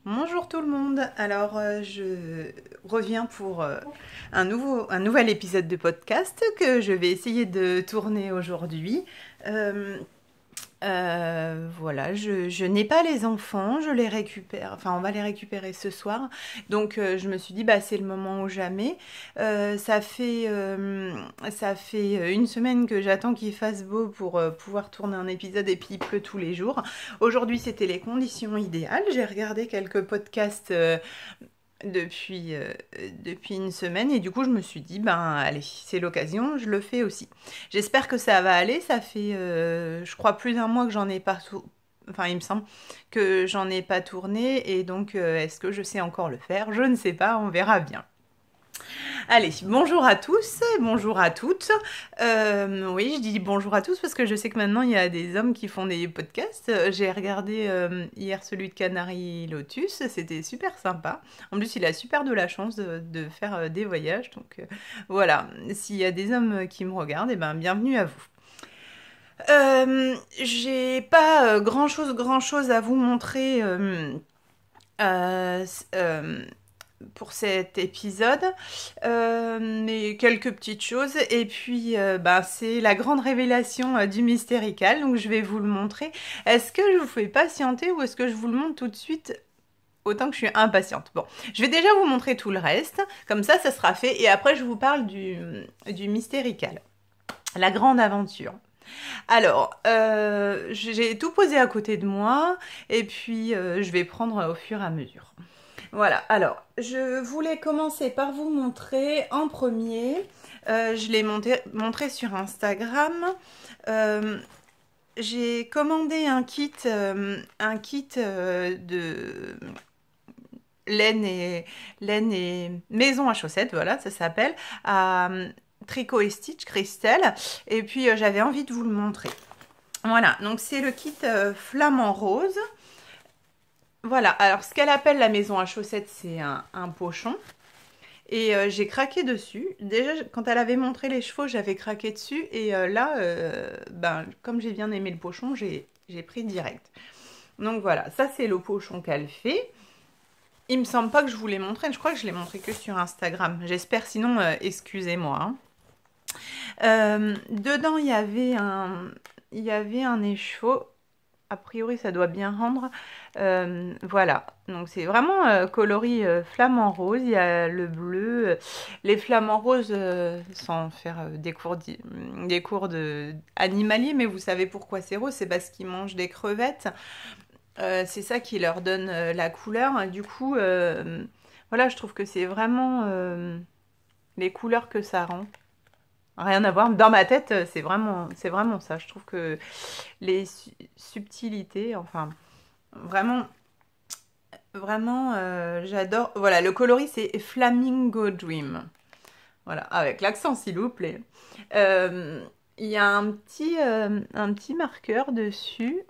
Bonjour tout le monde, alors je reviens pour un nouvel épisode de podcast que je vais essayer de tourner aujourd'hui. Euh, voilà, je n'ai pas les enfants, je les récupère, enfin on va les récupérer ce soir, donc je me suis dit bah c'est le moment ou jamais. Ça fait une semaine que j'attends qu'il fasse beau pour pouvoir tourner un épisode et puis il pleut tous les jours. Aujourd'hui c'était les conditions idéales, j'ai regardé quelques podcasts depuis, depuis une semaine et du coup je me suis dit ben allez c'est l'occasion, je le fais aussi. J'espère que ça va aller, ça fait je crois plus d'un mois que j'en ai pas enfin il me semble que j'en ai pas tourné et donc est-ce que je sais encore le faire? Je ne sais pas, on verra bien. Allez, bonjour à tous, bonjour à toutes. Oui, je dis bonjour à tous parce que je sais que maintenant il y a des hommes qui font des podcasts. J'ai regardé hier celui de Canary Lotus, c'était super sympa. En plus, il a super de la chance de faire des voyages. Donc voilà, s'il y a des hommes qui me regardent, eh ben, bienvenue à vous. J'ai pas grand chose à vous montrer. Euh, euh, pour cet épisode, mais quelques petites choses. Et puis, bah, c'est la grande révélation du Mystérical, donc je vais vous le montrer. Est-ce que je vous fais patienter ou est-ce que je vous le montre tout de suite? Autant que je suis impatiente. Bon, je vais déjà vous montrer tout le reste, comme ça sera fait, et après je vous parle du Mystérical, la grande aventure. Alors, j'ai tout posé à côté de moi, et puis je vais prendre au fur et à mesure. Voilà, alors, je voulais commencer par vous montrer en premier, je l'ai montré sur Instagram, j'ai commandé un kit de laine et maison à chaussettes, voilà, ça s'appelle, à Tricot et Stitch, Christelle, et puis j'avais envie de vous le montrer. Voilà, donc c'est le kit flamant rose. Voilà, alors ce qu'elle appelle la maison à chaussettes, c'est un pochon. Et j'ai craqué dessus. Déjà, quand elle avait montré les chevaux, j'avais craqué dessus. Et là, ben, comme j'ai bien aimé le pochon, j'ai pris direct. Donc voilà, ça c'est le pochon qu'elle fait. Il me semble pas que je vous l'ai montré. Je crois que je l'ai montré que sur Instagram. J'espère, sinon, excusez-moi. Hein. Dedans, il y avait un écheveau. A priori, ça doit bien rendre. Voilà, donc c'est vraiment coloris flamant rose. Il y a le bleu, les flamants roses, sans faire des cours animaliers, mais vous savez pourquoi c'est rose, c'est parce qu'ils mangent des crevettes. C'est ça qui leur donne la couleur. Du coup, voilà, je trouve que c'est vraiment les couleurs que ça rend. Rien à voir. Dans ma tête, c'est vraiment ça. Je trouve que les subtilités, enfin, vraiment, vraiment, j'adore. Voilà, le coloris, c'est Flamingo Dream. Voilà, avec l'accent, s'il vous plaît. Il y a un petit marqueur dessus.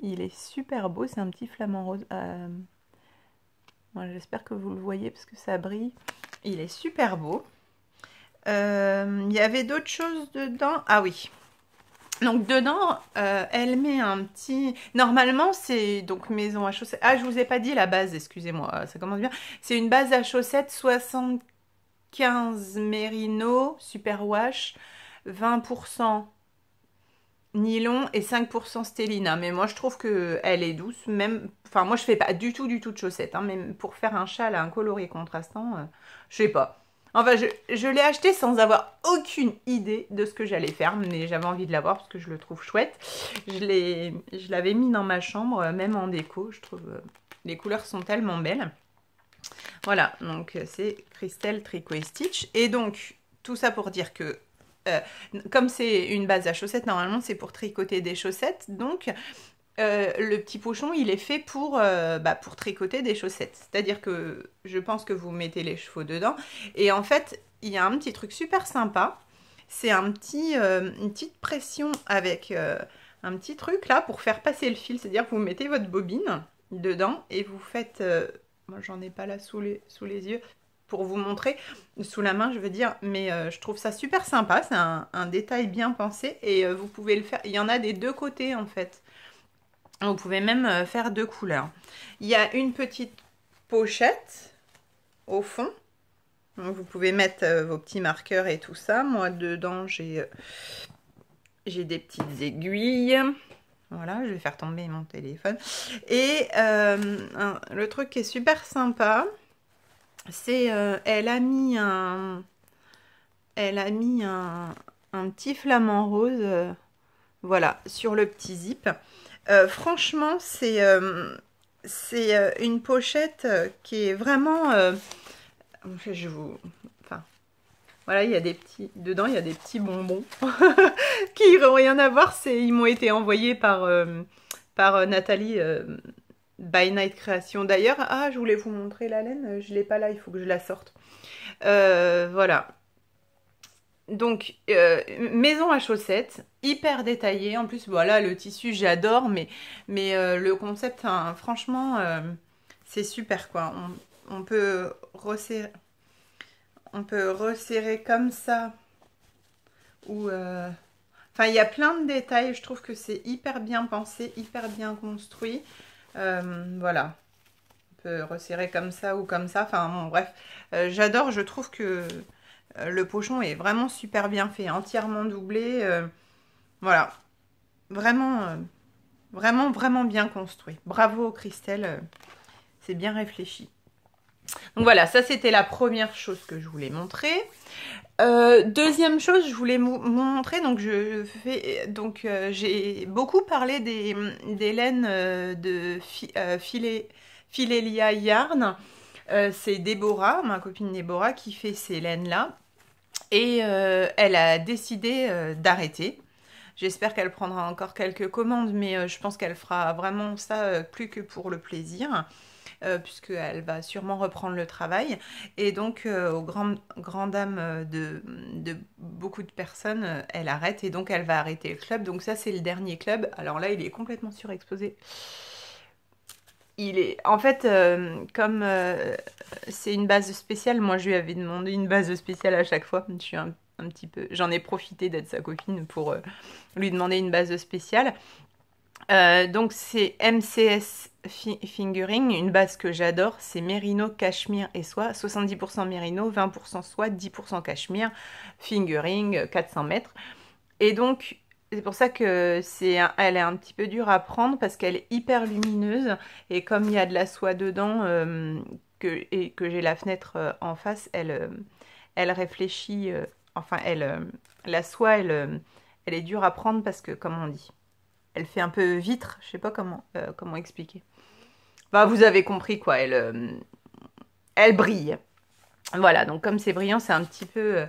Il est super beau, c'est un petit flamant rose. Moi, j'espère que vous le voyez parce que ça brille. Il est super beau. Il y avait d'autres choses dedans. Ah oui. Donc dedans, elle met un petit... Normalement, c'est donc maison à chaussettes. Ah, je vous ai pas dit la base, excusez-moi, ça commence bien. C'est une base à chaussettes 75 mérino, superwash, 20% nylon et 5% stélina. Mais moi, je trouve que elle est douce. Même, enfin, moi, je fais pas du tout de chaussettes. Hein, même pour faire un châle à un coloris contrastant, je sais pas. Enfin, je l'ai acheté sans avoir aucune idée de ce que j'allais faire, mais j'avais envie de l'avoir parce que je le trouve chouette. Je l'avais mis dans ma chambre, même en déco. Je trouve les couleurs sont tellement belles. Voilà, donc c'est Christelle Tricot et Stitch. Et donc, tout ça pour dire que euh, comme c'est une base à chaussettes, normalement c'est pour tricoter des chaussettes. Donc le petit pochon, il est fait pour tricoter des chaussettes. C'est-à-dire que je pense que vous mettez les chevaux dedans. Et en fait, il y a un petit truc super sympa. C'est une petite pression avec un petit truc là pour faire passer le fil. C'est-à-dire que vous mettez votre bobine dedans et vous faites... moi, j'en ai pas là sous les yeux pour vous montrer, sous la main je veux dire, mais je trouve ça super sympa, c'est un détail bien pensé et vous pouvez le faire, il y en a des deux côtés en fait. Vous pouvez même faire 2 couleurs. Il y a une petite pochette au fond. Donc, vous pouvez mettre vos petits marqueurs et tout ça. Moi, dedans, j'ai des petites aiguilles. Voilà, je vais faire tomber mon téléphone. Et le truc qui est super sympa, c'est elle a mis un petit flamant rose, voilà, sur le petit zip. Franchement, c'est une pochette qui est vraiment... je vous... Enfin, voilà, il y a des petits... Dedans, il y a des petits bonbons qui n'ont rien à voir. Ils m'ont été envoyés par Nathalie by Night Création. D'ailleurs, ah, je voulais vous montrer la laine. Je l'ai pas là, il faut que je la sorte. Voilà. Donc, maison à chaussettes, hyper détaillée. En plus, voilà, le tissu, j'adore, mais le concept, hein, franchement, c'est super, quoi. On peut resserrer comme ça. Ou, enfin, il y a plein de détails. Je trouve que c'est hyper bien pensé, hyper bien construit. Voilà. On peut resserrer comme ça ou comme ça. Enfin, bon, bref. J'adore, je trouve que... le pochon est vraiment super bien fait, entièrement doublé. Voilà, vraiment, vraiment bien construit. Bravo Christelle, c'est bien réfléchi. Donc voilà, ça c'était la première chose que je voulais montrer. Deuxième chose, je voulais vous montrer, donc j'ai beaucoup parlé des laines de Philelia Yarn. C'est Déborah, ma copine Déborah, qui fait ces laines-là. Et elle a décidé d'arrêter. J'espère qu'elle prendra encore quelques commandes, mais je pense qu'elle fera vraiment ça plus que pour le plaisir, puisqu'elle va sûrement reprendre le travail. Et donc, aux grandes dames de beaucoup de personnes, elle arrête, et donc elle va arrêter le club. Donc ça, c'est le dernier club. Alors là, il est complètement surexposé. En fait, comme c'est une base spéciale, moi je lui avais demandé une base spéciale à chaque fois. Je suis un petit peu, j'en ai profité d'être sa copine pour lui demander une base spéciale. Donc c'est MCS Fingering, une base que j'adore, c'est Mérino, Cachemire et soie, 70% Mérino, 20% soie, 10% Cachemire, Fingering, 400 mètres. Et donc c'est pour ça que elle est un petit peu dure à prendre parce qu'elle est hyper lumineuse et comme il y a de la soie dedans et que j'ai la fenêtre en face, elle réfléchit, enfin la soie elle est dure à prendre parce que comme on dit, elle fait un peu vitre, je sais pas comment expliquer. Bah vous avez compris quoi, elle brille. Voilà, donc comme c'est brillant, c'est un petit peu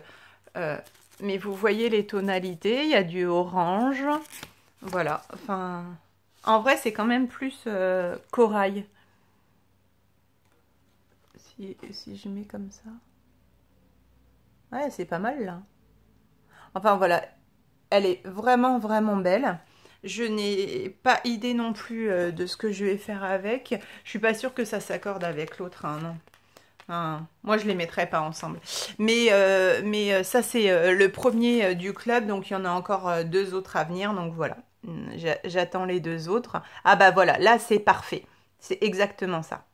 mais vous voyez les tonalités, il y a du orange. Voilà, enfin... En vrai, c'est quand même plus corail. Si je mets comme ça... Ouais, c'est pas mal, là. Enfin, voilà. Elle est vraiment, vraiment belle. Je n'ai pas idée non plus de ce que je vais faire avec. Je suis pas sûre que ça s'accorde avec l'autre, hein, non. Moi, je les mettrai pas ensemble. Mais ça, c'est le premier du club. Donc, il y en a encore 2 autres à venir. Donc, voilà. J'attends les 2 autres. Ah bah voilà, là, c'est parfait. C'est exactement ça.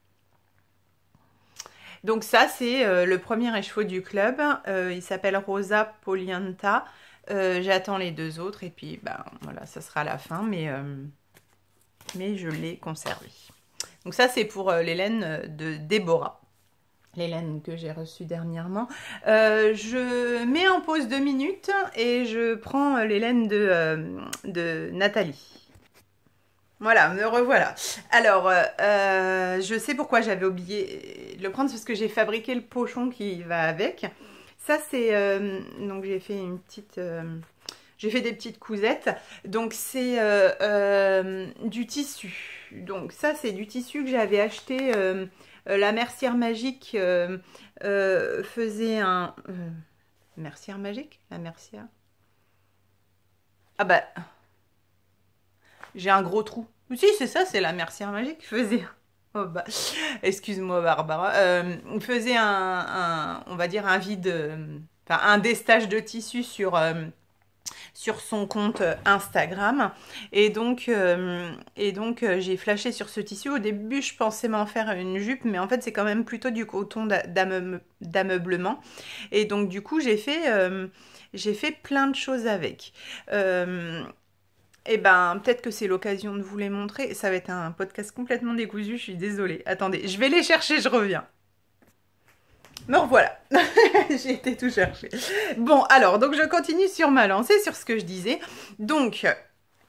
Donc, ça, c'est le premier écheveau du club. Il s'appelle Rosa Polianta. J'attends les 2 autres. Et puis, bah, voilà, ça sera la fin. Mais je l'ai conservé. Donc, ça, c'est pour les laines de Déborah. Les laines que j'ai reçues dernièrement. Je mets en pause 2 minutes et je prends les laines de Nathalie. Voilà, me revoilà. Alors, je sais pourquoi j'avais oublié de le prendre, c'est parce que j'ai fabriqué le pochon qui va avec. Ça, c'est... donc, j'ai fait une petite... j'ai fait des petites cousettes. Donc, c'est du tissu. Donc, ça, c'est du tissu que j'avais acheté... la mercière magique faisait un... mercière magique? La mercière? Ah bah... J'ai un gros trou. Si, c'est ça, c'est la mercière magique. Faisait... Oh bah... Excuse-moi, Barbara. Faisait on va dire un vide... Enfin, un destage de tissu sur sur son compte Instagram. Et donc j'ai flashé sur ce tissu. Au début, je pensais m'en faire une jupe, mais en fait, c'est quand même plutôt du coton d'ameublement. Et donc, du coup, j'ai fait plein de choses avec. Et ben, peut-être que c'est l'occasion de vous les montrer. Ça va être un podcast complètement décousu, je suis désolée. Attendez, je vais les chercher, je reviens. Me revoilà, j'ai été tout chercher. Bon, alors, donc je continue sur ma lancée, sur ce que je disais. Donc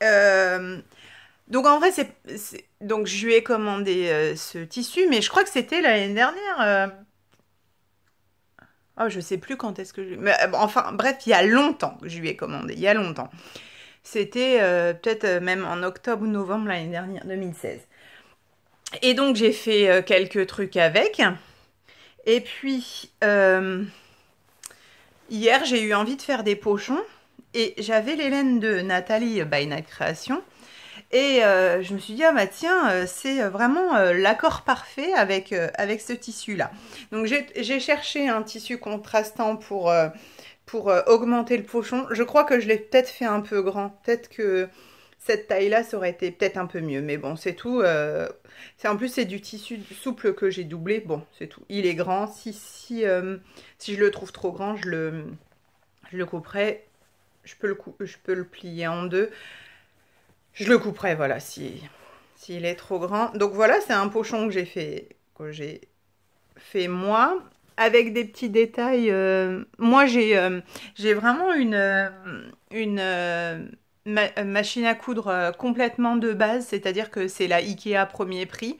en vrai, donc je lui ai commandé ce tissu, mais je crois que c'était l'année dernière. Oh, je sais plus quand est-ce que je... Mais, bon, enfin, bref, il y a longtemps que je lui ai commandé, il y a longtemps. C'était peut-être même en octobre ou novembre l'année dernière, 2016. Et donc, j'ai fait quelques trucs avec. Et puis, hier, j'ai eu envie de faire des pochons. Et j'avais les laines de Nathalie by Night Création. Et je me suis dit, ah bah tiens, c'est vraiment l'accord parfait avec ce tissu-là. Donc j'ai cherché un tissu contrastant pour augmenter le pochon. Je crois que je l'ai peut-être fait un peu grand. Peut-être que cette taille-là, ça aurait été peut-être un peu mieux. Mais bon, c'est tout. En plus, c'est du tissu souple que j'ai doublé. Bon, c'est tout. Il est grand. Si je le trouve trop grand, je le couperai. Je peux le plier en deux. Je le couperai, voilà, s'il est trop grand. Donc voilà, c'est un pochon que j'ai fait moi, avec des petits détails. Moi, j'ai vraiment une machine à coudre complètement de base, c'est-à-dire que c'est la Ikea premier prix.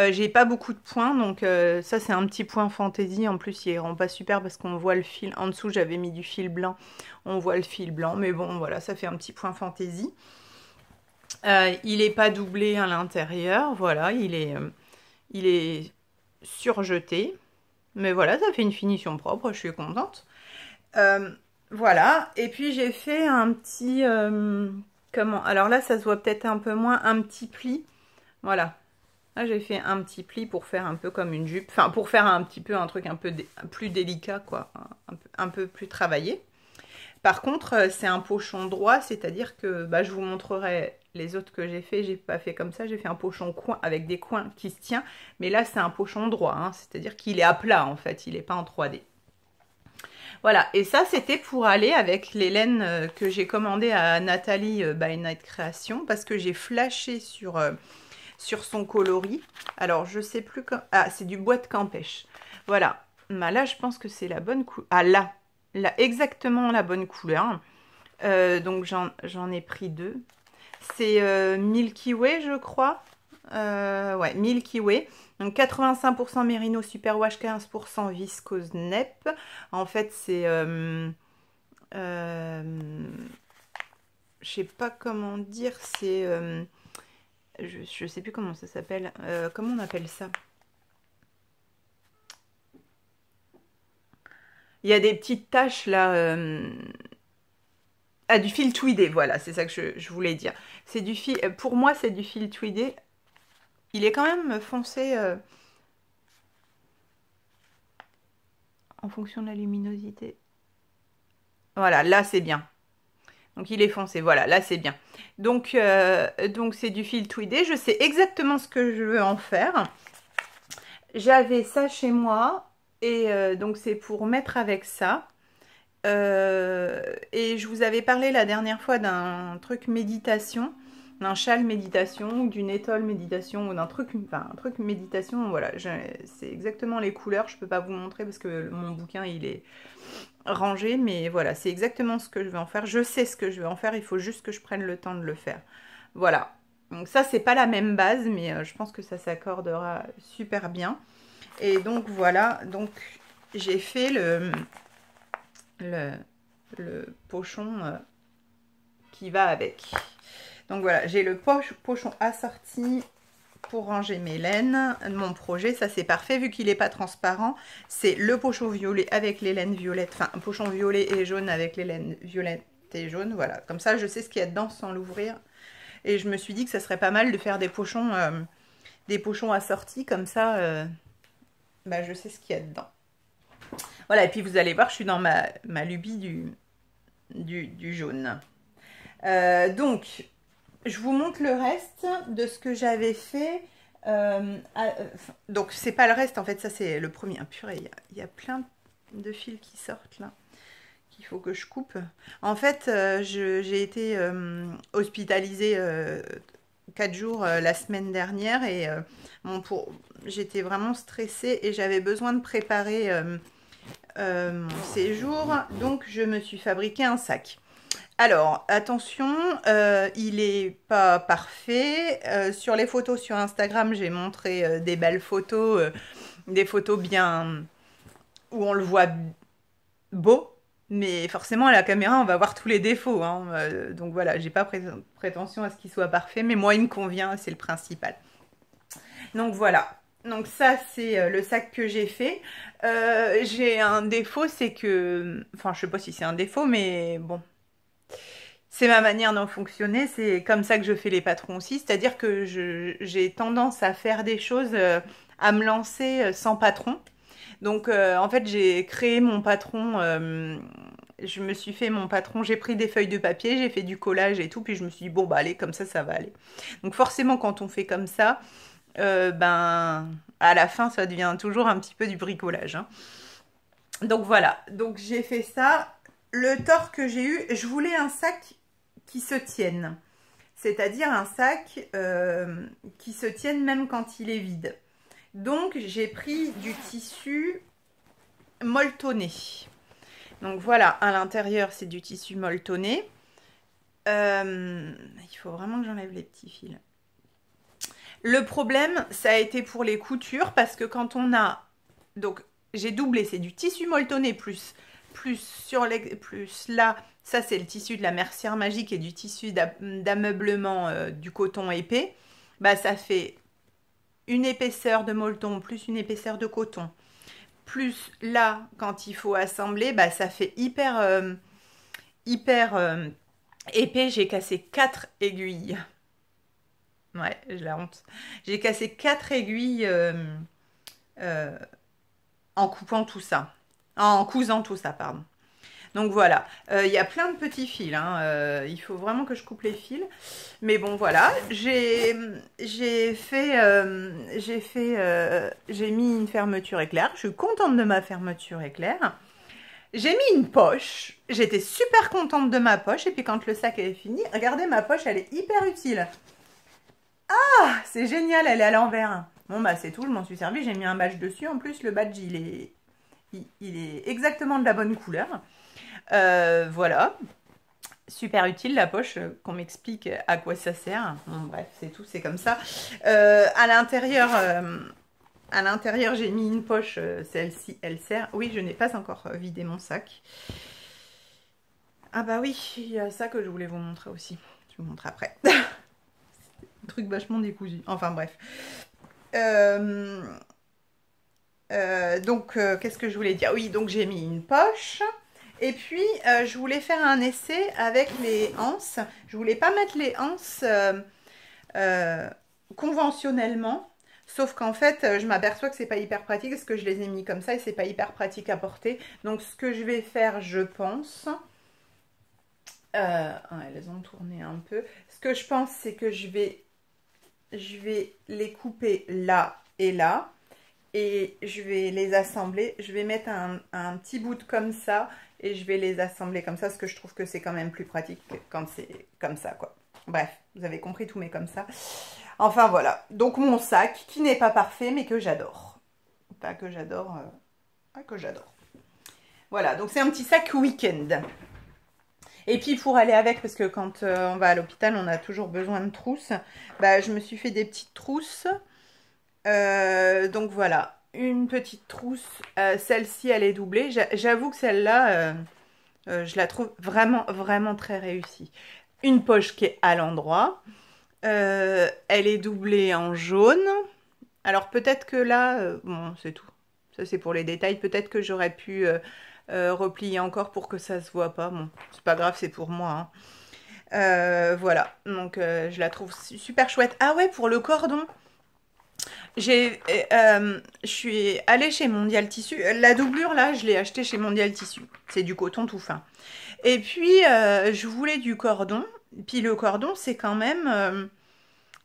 J'ai pas beaucoup de points, donc ça c'est un petit point fantaisie. En plus, il rend pas super parce qu'on voit le fil. En dessous, j'avais mis du fil blanc. On voit le fil blanc, mais bon, voilà, ça fait un petit point fantaisie. Il n'est pas doublé à l'intérieur, voilà, il est surjeté. Mais voilà, ça fait une finition propre, je suis contente. Voilà, et puis j'ai fait un petit... comment? Alors là, ça se voit peut-être un peu moins, un petit pli. Voilà. Là, j'ai fait un petit pli pour faire un peu comme une jupe. Enfin, pour faire un petit peu un truc un peu plus délicat, quoi. Un peu plus travaillé. Par contre, c'est un pochon droit, c'est-à-dire que bah, je vous montrerai les autres que j'ai fait. J'ai pas fait comme ça, j'ai fait un pochon coin avec des coins qui se tient. Mais là, c'est un pochon droit, hein, c'est-à-dire qu'il est à plat en fait, il n'est pas en 3D. Voilà, et ça, c'était pour aller avec les laines que j'ai commandées à Nathalie by Night Création parce que j'ai flashé sur son coloris. Alors, je sais plus quand... Ah, c'est du bois de Campèche. Voilà. Bah, là, je pense que c'est la bonne couleur. Ah, là, exactement la bonne couleur. Donc, j'en ai pris deux. C'est Milky Way, je crois. Ouais, Milky Way. Donc, 85% Merino Superwash, 15% viscose NEP. En fait, c'est... je sais pas comment dire, c'est... je sais plus comment ça s'appelle. Comment on appelle ça? Il y a des petites taches là. Ah, du fil tweedé, voilà, c'est ça que je voulais dire. C'est du fil. Pour moi, c'est du fil tweedé. Il est quand même foncé en fonction de la luminosité. Voilà, là c'est bien. Donc il est foncé, voilà, là c'est bien. Donc c'est du fil tweedé. Je sais exactement ce que je veux en faire. J'avais ça chez moi et donc c'est pour mettre avec ça. Et je vous avais parlé la dernière fois d'un truc méditation, d'un châle méditation ou d'une étole méditation ou d'un truc, enfin un truc méditation. Voilà, c'est exactement les couleurs. Je peux pas vous montrer parce que mon bouquin il est rangé, mais voilà, c'est exactement ce que je vais en faire. Je sais ce que je vais en faire. Il faut juste que je prenne le temps de le faire. Voilà. Donc ça c'est pas la même base, mais je pense que ça s'accordera super bien. Et donc voilà. Donc j'ai fait le pochon qui va avec. Donc voilà, j'ai le pochon assorti pour ranger mes laines. Mon projet, ça c'est parfait vu qu'il n'est pas transparent. C'est le pochon violet avec les laines violettes. Enfin, un pochon violet et jaune avec les laines violettes et jaunes. Voilà, comme ça je sais ce qu'il y a dedans sans l'ouvrir. Et je me suis dit que ça serait pas mal de faire des pochons assortis. Comme ça, bah, je sais ce qu'il y a dedans. Voilà, et puis vous allez voir, je suis dans ma lubie du jaune. Donc, je vous montre le reste de ce que j'avais fait. Donc, c'est pas le reste, en fait, ça c'est le premier. Ah, purée, il y a plein de fils qui sortent là, qu'il faut que je coupe. En fait, j'ai été hospitalisée 4 jours la semaine dernière et j'étais vraiment stressée et j'avais besoin de préparer mon séjour. Donc, je me suis fabriqué un sac. Alors, attention, il est pas parfait. Sur les photos sur Instagram, j'ai montré des belles photos, des photos bien où on le voit beau. Mais forcément, à la caméra, on va voir tous les défauts, hein. Donc voilà, j'ai pas prétention à ce qu'il soit parfait, mais moi, il me convient, c'est le principal. Donc voilà. Donc ça, c'est le sac que j'ai fait. J'ai un défaut, c'est que... Enfin, je sais pas si c'est un défaut, mais bon... C'est ma manière d'en fonctionner, c'est comme ça que je fais les patrons aussi, c'est-à-dire que j'ai tendance à faire des choses, à me lancer sans patron. Donc en fait j'ai créé mon patron, je me suis fait mon patron, j'ai pris des feuilles de papier, j'ai fait du collage et tout, puis je me suis dit bon bah allez comme ça va aller. Donc forcément quand on fait comme ça, ben à la fin ça devient toujours un petit peu du bricolage, hein. Donc voilà, donc j'ai fait ça. Le tort que j'ai eu, je voulais un sac qui se tienne. C'est-à-dire un sac qui se tienne même quand il est vide. Donc j'ai pris du tissu molletonné. Donc voilà, à l'intérieur c'est du tissu molletonné. Il faut vraiment que j'enlève les petits fils. Le problème, ça a été pour les coutures parce que quand on a... Donc j'ai doublé, c'est du tissu molletonné plus là, ça c'est le tissu de la Mercière Magique et du tissu d'ameublement du coton épais. Bah ça fait une épaisseur de molleton plus une épaisseur de coton. Plus là, quand il faut assembler, bah ça fait hyper épais. J'ai cassé 4 aiguilles. Ouais, j'ai la honte. J'ai cassé 4 aiguilles en coupant tout ça. En cousant tout ça, pardon. Donc voilà, il y a plein de petits fils, hein. Il faut vraiment que je coupe les fils. Mais bon, voilà, j'ai mis une fermeture éclair. Je suis contente de ma fermeture éclair. J'ai mis une poche. J'étais super contente de ma poche. Et puis quand le sac est fini, regardez, ma poche, elle est hyper utile. Ah, c'est génial, elle est à l'envers. Bon, bah c'est tout, je m'en suis servi. J'ai mis un badge dessus. En plus, le badge, il est exactement de la bonne couleur. Voilà, super utile la poche, qu'on m'explique à quoi ça sert. Bon, bref, c'est tout, c'est comme ça. À l'intérieur, j'ai mis une poche, celle-ci, elle sert. Oui, je n'ai pas encore vidé mon sac. Ah bah oui, il y a ça que je voulais vous montrer aussi. Je vous montre après. Un truc vachement décousu. Enfin bref. Donc, qu'est-ce que je voulais dire? Oui, donc j'ai mis une poche. Et puis, je voulais faire un essai avec les anses. Je voulais pas mettre les anses conventionnellement. Sauf qu'en fait, je m'aperçois que c'est pas hyper pratique parce que je les ai mis comme ça et c'est pas hyper pratique à porter. Donc, ce que je vais faire, je pense... elles ont tourné un peu. Ce que je pense, c'est que je vais les couper là et là. Et je vais les assembler. Je vais mettre un petit bout de comme ça. Et je vais les assembler comme ça. Parce que je trouve que c'est quand même plus pratique quand c'est comme ça, quoi. Bref, vous avez compris tous mes comme ça. Enfin, voilà. Donc, mon sac, qui n'est pas parfait, mais que j'adore. Pas que j'adore. Que j'adore. Voilà, donc c'est un petit sac week-end. Et puis pour aller avec, parce que quand on va à l'hôpital, on a toujours besoin de trousses. Bah, je me suis fait des petites trousses. Donc voilà, une petite trousse. Celle-ci, elle est doublée. J'avoue que celle-là, je la trouve vraiment, vraiment très réussie. Une poche qui est à l'endroit. Elle est doublée en jaune. Alors peut-être que là, bon, c'est tout. Ça, c'est pour les détails. Peut-être que j'aurais pu... replier encore pour que ça se voit pas. Bon, c'est pas grave, c'est pour moi, hein. Voilà, donc je la trouve super chouette. Ah ouais, pour le cordon, je suis allée chez Mondial Tissu. La doublure là, je l'ai achetée chez Mondial Tissu. C'est du coton tout fin. Et puis, je voulais du cordon. Puis le cordon, c'est quand même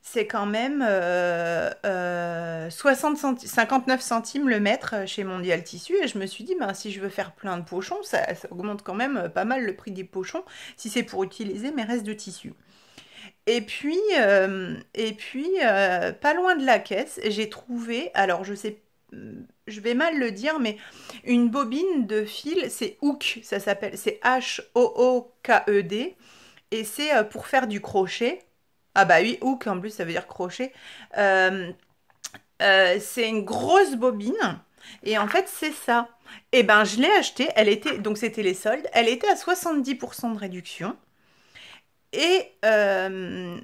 59 centimes le mètre chez Mondial Tissu. Et je me suis dit, ben, si je veux faire plein de pochons, ça augmente quand même pas mal le prix des pochons, si c'est pour utiliser mes restes de tissu. Et puis, pas loin de la caisse, j'ai trouvé, alors je sais, je vais mal le dire, mais une bobine de fil, c'est Hook, ça s'appelle, c'est Hooked, et c'est pour faire du crochet. Ah bah oui, Hook en plus ça veut dire crochet. Euh, c'est une grosse bobine, et en fait c'est ça. Et ben je l'ai acheté, donc c'était les soldes, elle était à 70% de réduction. Et, euh,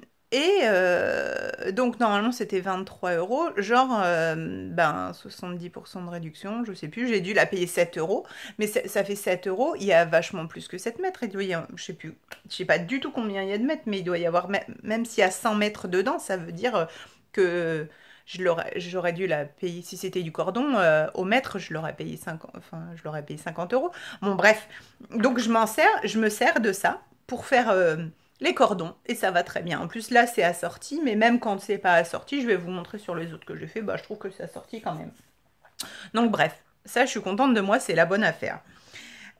donc normalement c'était 23 euros, genre ben 70% de réduction, je sais plus, j'ai dû la payer 7 euros, mais ça fait 7 euros, il y a vachement plus que 7 mètres, il doit y avoir, je sais plus, je sais pas du tout combien il y a de mètres, mais il doit y avoir, même s'il y a 100 mètres dedans, ça veut dire que j'aurais dû la payer, si c'était du cordon, au mètre, je l'aurais payé 50, enfin, je l'aurais payé 50 euros. Bon bref, donc je me sers de ça pour faire les cordons, et ça va très bien. En plus, là, c'est assorti, mais même quand c'est pas assorti, je vais vous montrer sur les autres que j'ai fait, bah, je trouve que c'est assorti quand même. Donc, bref, ça, je suis contente de moi, c'est la bonne affaire.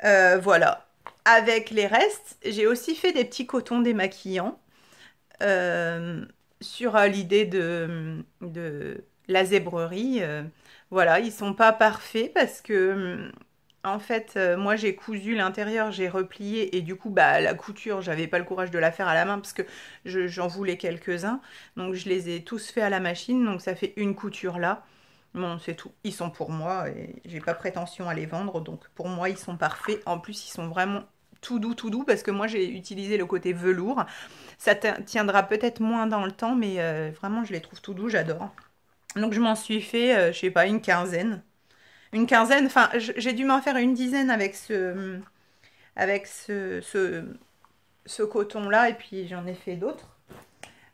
Voilà. Avec les restes, j'ai aussi fait des petits cotons démaquillants sur l'idée de la zébrerie. Voilà, ils sont pas parfaits parce que en fait, moi j'ai cousu l'intérieur, j'ai replié et du coup, bah la couture, j'avais pas le courage de la faire à la main parce que j'en voulais quelques-uns. Donc je les ai tous faits à la machine, donc ça fait une couture là. Bon, c'est tout. Ils sont pour moi et j'ai pas prétention à les vendre, donc pour moi ils sont parfaits. En plus, ils sont vraiment tout doux parce que moi j'ai utilisé le côté velours. Ça tiendra peut-être moins dans le temps, mais vraiment je les trouve tout doux, j'adore. Donc je m'en suis fait, je sais pas, une quinzaine. Une quinzaine, enfin, j'ai dû m'en faire une dizaine avec ce coton-là, et puis j'en ai fait d'autres.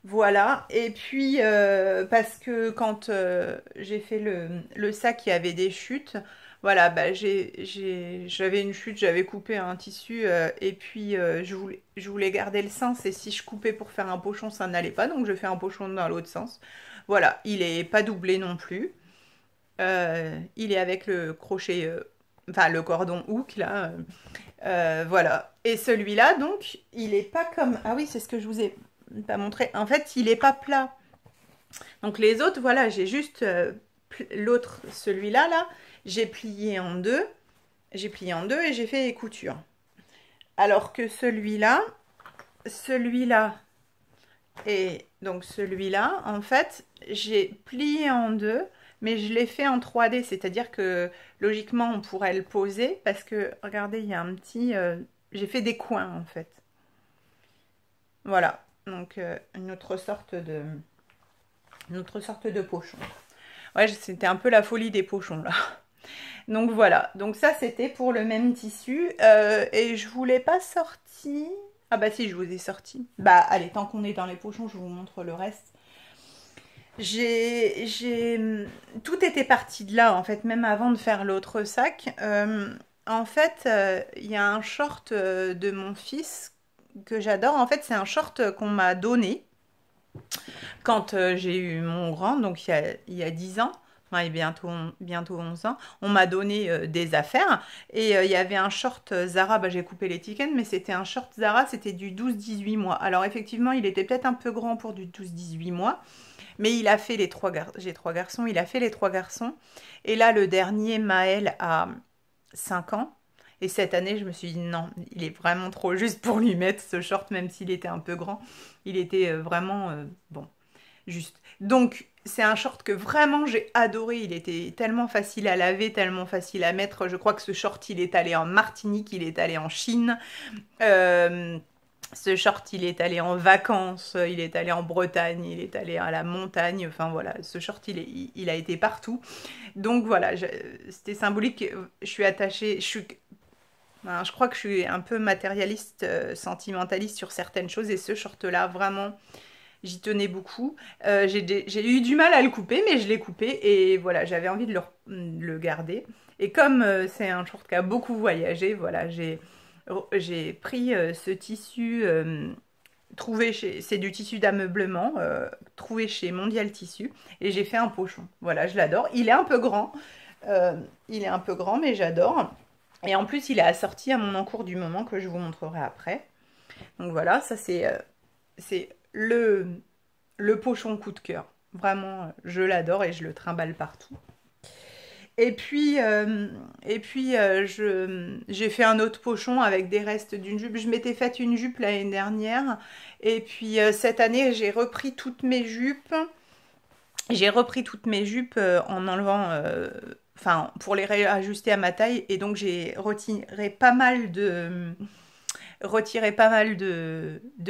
Voilà, et puis parce que quand j'ai fait le sac, il y avait des chutes. Voilà, bah, j'avais une chute, j'avais coupé un tissu, et puis je voulais garder le sens, et si je coupais pour faire un pochon, ça n'allait pas, donc je fais un pochon dans l'autre sens. Voilà, il est pas doublé non plus. Il est avec le crochet, enfin le cordon hook là. Voilà. Et celui-là, donc, il est pas comme. Ah oui, c'est ce que je vous ai pas montré. En fait, il est pas plat. Donc les autres, voilà, j'ai juste l'autre, celui-là, là, j'ai plié en deux. J'ai plié en deux et j'ai fait les coutures. Alors que celui-là et donc celui-là, en fait, j'ai plié en deux, mais je l'ai fait en 3D, c'est-à-dire que logiquement, on pourrait le poser parce que, regardez, il y a un petit... j'ai fait des coins, en fait. Voilà, donc une autre sorte de pochon. Ouais, c'était un peu la folie des pochons, là. Donc voilà, donc ça, c'était pour le même tissu. Et je vous l'ai pas sorti... Ah bah si, je vous ai sorti. Bah allez, tant qu'on est dans les pochons, je vous montre le reste. Tout était parti de là, en fait, même avant de faire l'autre sac. En fait, il y a un short de mon fils que j'adore. En fait, c'est un short qu'on m'a donné quand j'ai eu mon grand, donc il y a 10 ans. Ouais, bientôt 11 ans, on m'a donné des affaires et il y avait un short Zara, bah, j'ai coupé l'étiquette, mais c'était un short Zara, c'était du 12-18 mois. Alors effectivement, il était peut-être un peu grand pour du 12-18 mois, mais il a fait les trois garçons. J'ai trois garçons, il a fait les trois garçons. Et là, le dernier, Maël, a 5 ans. Et cette année, je me suis dit non, il est vraiment trop juste pour lui mettre ce short, même s'il était un peu grand. Il était vraiment bon, juste. Donc, c'est un short que vraiment j'ai adoré. Il était tellement facile à laver, tellement facile à mettre. Je crois que ce short, il est allé en Martinique, il est allé en Chine. Euh, Ce short, il est allé en vacances, il est allé en Bretagne, il est allé à la montagne. Enfin voilà, ce short, il a été partout. Donc voilà, c'était symbolique. Je suis attachée, je crois que je suis un peu matérialiste, sentimentaliste sur certaines choses. Et ce short-là, vraiment, j'y tenais beaucoup. J'ai eu du mal à le couper, mais je l'ai coupé. Et voilà, j'avais envie de le garder. Et comme c'est un short qui a beaucoup voyagé, voilà, j'ai pris ce tissu trouvé chez, c'est du tissu d'ameublement trouvé chez Mondial Tissu et j'ai fait un pochon. Voilà, je l'adore. Il est un peu grand, il est un peu grand, mais j'adore. Et en plus, il est assorti à mon encours du moment que je vous montrerai après. Donc voilà, ça c'est le pochon coup de cœur. Vraiment, je l'adore et je le trimballe partout. J'ai fait un autre pochon avec des restes d'une jupe. Je m'étais faite une jupe l'année dernière. Et puis cette année, j'ai repris toutes mes jupes. J'ai repris toutes mes jupes en enlevant... Enfin, pour les réajuster à ma taille. Et donc, j'ai retiré pas mal de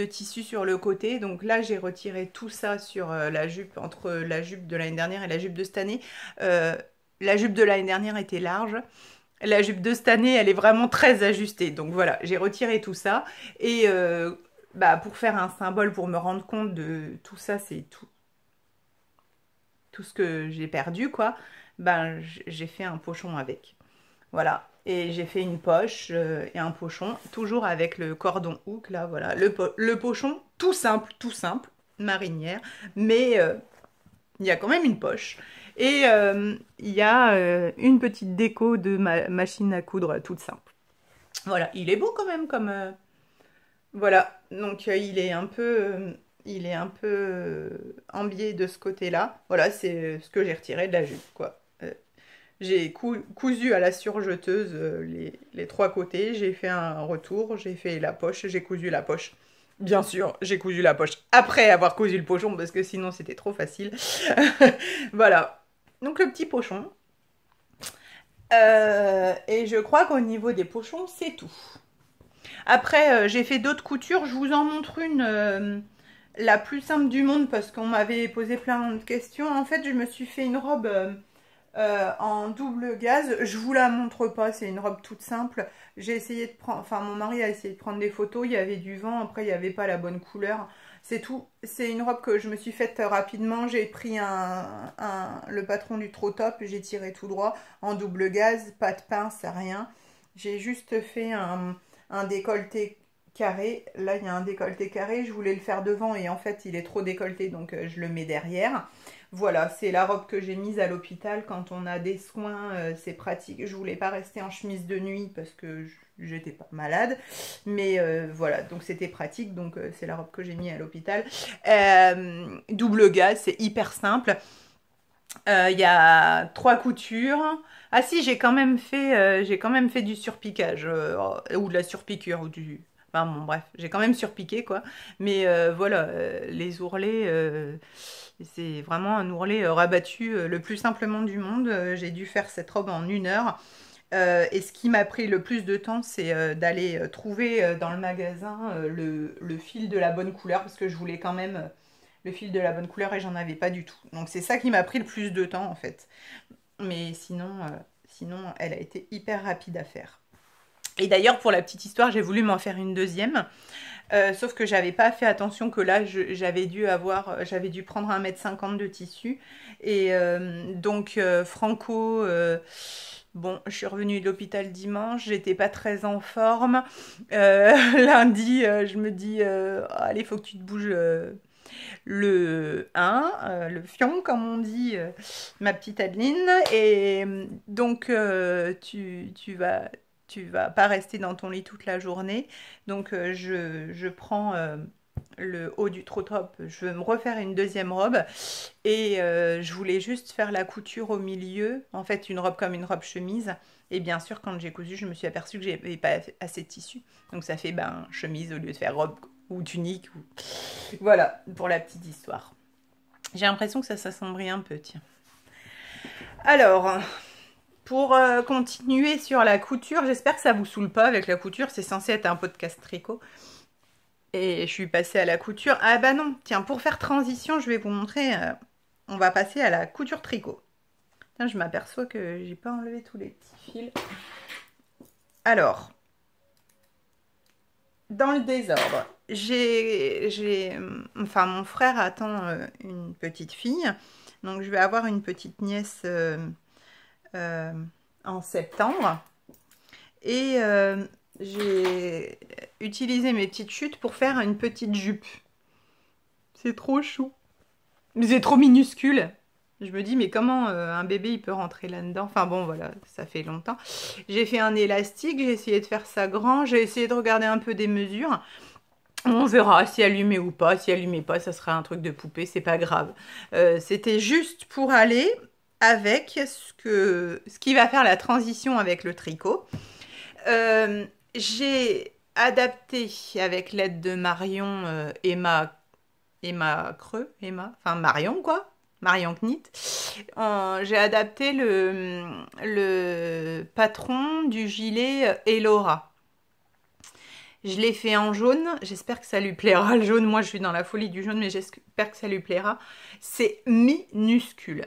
tissu sur le côté. Donc là, j'ai retiré tout ça sur la jupe, entre la jupe de l'année dernière et la jupe de cette année. La jupe de l'année dernière était large. La jupe de cette année, elle est vraiment très ajustée. Donc voilà, j'ai retiré tout ça. Et bah, pour faire un symbole, pour me rendre compte de tout ça, c'est tout ce que j'ai perdu, quoi. Ben, j'ai fait un pochon avec. Voilà. Et j'ai fait une poche et un pochon, toujours avec le cordon hook, là, voilà. Le pochon, tout simple, marinière, mais il y a quand même une poche. Et il y a une petite déco de machine à coudre toute simple. Voilà, il est beau quand même comme... voilà, donc il est un peu embié de ce côté-là. Voilà, c'est ce que j'ai retiré de la jupe, quoi. J'ai cousu à la surjeteuse les trois côtés, j'ai fait un retour, j'ai fait la poche, j'ai cousu la poche. Bien sûr, j'ai cousu la poche après avoir cousu le pochon parce que sinon c'était trop facile. Voilà, donc le petit pochon. Et je crois qu'au niveau des pochons, c'est tout. Après, j'ai fait d'autres coutures, je vous en montre une... la plus simple du monde parce qu'on m'avait posé plein de questions. En fait, je me suis fait une robe en double gaze. Je vous la montre pas, c'est une robe toute simple. J'ai essayé de prendre, enfin mon mari a essayé de prendre des photos, il y avait du vent, après il n'y avait pas la bonne couleur. C'est tout. C'est une robe que je me suis faite rapidement. J'ai pris le patron du Trop Top, j'ai tiré tout droit en double gaze, pas de pince, rien. J'ai juste fait un décolleté carré. Là, il y a un décolleté carré. Je voulais le faire devant et en fait, il est trop décolleté, donc je le mets derrière. Voilà, c'est la robe que j'ai mise à l'hôpital quand on a des soins, c'est pratique. Je voulais pas rester en chemise de nuit parce que j'étais pas malade, mais voilà, donc c'était pratique, donc c'est la robe que j'ai mise à l'hôpital. Double gaze, c'est hyper simple. Il y a 3 coutures. Ah si, j'ai quand même fait du surpiquage ou de la surpiqûre ou du. Enfin bon, bref, j'ai quand même surpiqué quoi. Mais voilà, les ourlets, c'est vraiment un ourlet rabattu le plus simplement du monde. J'ai dû faire cette robe en 1 heure. Et ce qui m'a pris le plus de temps, c'est d'aller trouver dans le magasin le fil de la bonne couleur parce que je voulais quand même le fil de la bonne couleur et j'en avais pas du tout. Donc c'est ça qui m'a pris le plus de temps en fait. Mais sinon elle a été hyper rapide à faire. Et d'ailleurs, pour la petite histoire, j'ai voulu m'en faire une deuxième. Sauf que j'avais pas fait attention que là, j'avais dû prendre 1,50 m de tissu. Et donc, Franco, bon, je suis revenue de l'hôpital dimanche, j'étais pas très en forme. Lundi, je me dis, allez, il faut que tu te bouges le fion, comme on dit, ma petite Adeline. Et donc, tu vas pas rester dans ton lit toute la journée. Donc, je prends le haut du Trop Top. Je veux me refaire une deuxième robe. Et je voulais juste faire la couture au milieu. En fait, une robe comme une robe chemise. Et bien sûr, quand j'ai cousu, je me suis aperçue que j'avais pas assez de tissu. Donc, ça fait chemise au lieu de faire robe ou tunique. Voilà, pour la petite histoire. J'ai l'impression que ça s'assombrit un peu, tiens. Alors, pour continuer sur la couture, j'espère que ça vous saoule pas avec la couture. C'est censé être un podcast tricot. Et je suis passée à la couture. Ah bah non, tiens, pour faire transition, je vais vous montrer. On va passer à la couture tricot. Tiens, je m'aperçois que j'ai pas enlevé tous les petits fils. Alors, dans le désordre, enfin, mon frère attend une petite fille. Donc, je vais avoir une petite nièce en septembre. Et j'ai utilisé mes petites chutes pour faire une petite jupe. C'est trop chou. Mais c'est trop minuscule. Je me dis, mais comment un bébé il peut rentrer là-dedans? Enfin bon, voilà, ça fait longtemps. J'ai fait un élastique, j'ai essayé de faire ça grand, j'ai essayé de regarder un peu des mesures. On verra si elle lui met ou pas. Si elle lui met pas, ça sera un truc de poupée, c'est pas grave. C'était juste pour aller avec ce qui va faire la transition avec le tricot. J'ai adapté avec l'aide de Marion enfin Marion quoi. Marion Knit. J'ai adapté le patron du gilet Elora. Je l'ai fait en jaune, j'espère que ça lui plaira. Le jaune, moi je suis dans la folie du jaune, mais j'espère que ça lui plaira. C'est minuscule.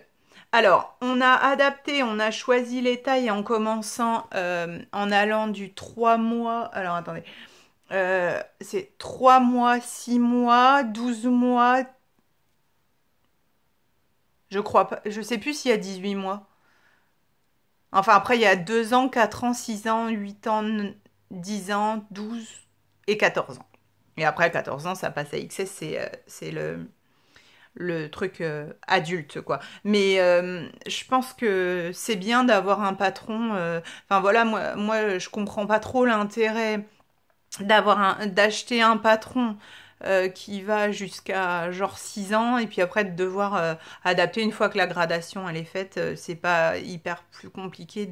Alors, on a adapté, on a choisi les tailles en commençant en allant du 3 mois. Alors, attendez. C'est 3 mois, 6 mois, 12 mois. Je crois pas. Je sais plus s'il y a 18 mois. Enfin, après, il y a 2 ans, 4 ans, 6 ans, 8 ans, 10 ans, 12 et 14 ans. Et après, 14 ans, ça passe à XS, c'est le truc adulte, quoi. Mais je pense que c'est bien d'avoir un patron. Enfin, voilà, moi, je comprends pas trop l'intérêt d'acheter un patron qui va jusqu'à genre 6 ans et puis après de devoir adapter une fois que la gradation elle est faite, c'est pas hyper plus compliqué